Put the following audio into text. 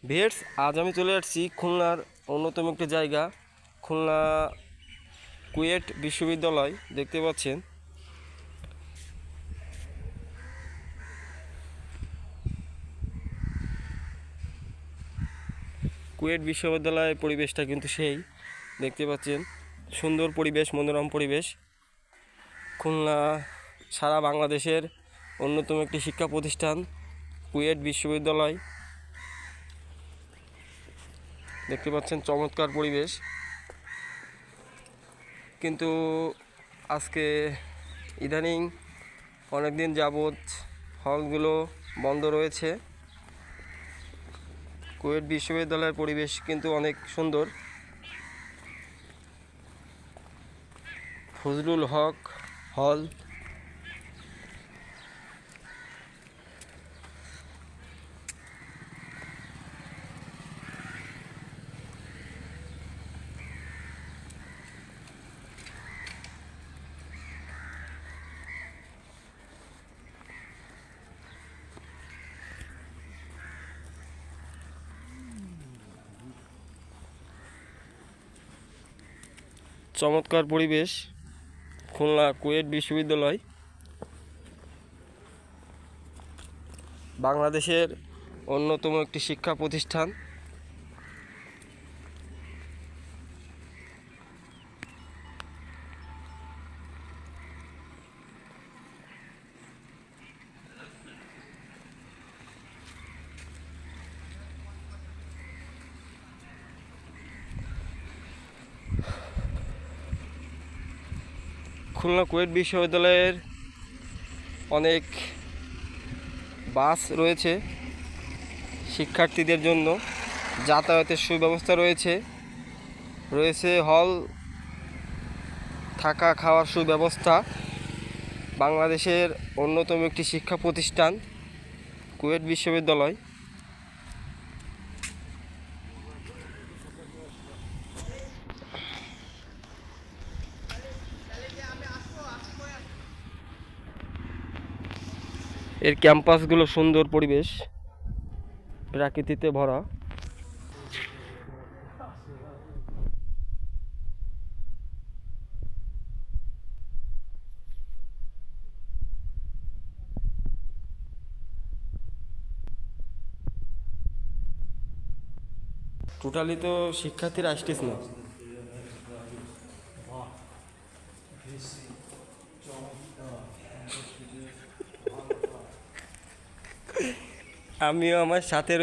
Viewers, আজ আমি চলে আসছি খুলনার অন্যতম একটি জায়গা, খুলনা কুয়েট বিশ্ববিদ্যালয়। দেখতে পাচ্ছেন কুয়েট বিশ্ববিদ্যালয়ের পরিবেশটা কিন্তু সেই দেখতে পাচ্ছেন, সুন্দর পরিবেশ, মনোরম পরিবেশ। খুলনা সারা বাংলাদেশের অন্যতম একটি শিক্ষা প্রতিষ্ঠান কুয়েট বিশ্ববিদ্যালয়। দেখতে পাচ্ছেন চমৎকার পরিবেশ, কিন্তু আজকে ইদানিং অনেক দিন যাবৎ হলগুলো বন্ধ রয়েছে। কুয়েট বিশ্ববিদ্যালয়ের পরিবেশ কিন্তু অনেক সুন্দর। ফজলুল হক হল, চমৎকার পরিবেশ খুলনা কুয়েট বিশ্ববিদ্যালয়। বাংলাদেশের অন্যতম একটি শিক্ষা প্রতিষ্ঠান। খুলনা কুয়েট বিশ্ববিদ্যালয়ের অনেক বাস রয়েছে শিক্ষার্থীদের জন্য, যাতায়াতের সুব্যবস্থা রয়েছে, রয়েছে হল, থাকা খাওয়ার সুব্যবস্থা। বাংলাদেশের অন্যতম একটি শিক্ষা প্রতিষ্ঠান কুয়েট বিশ্ববিদ্যালয়। এর ক্যাম্পাসগুলো সুন্দর পরিবেশ, প্রাকৃতিতে ভরা। টোটালি তো শিক্ষার্থীরা আসতেছ না। আমিও আমার সাথে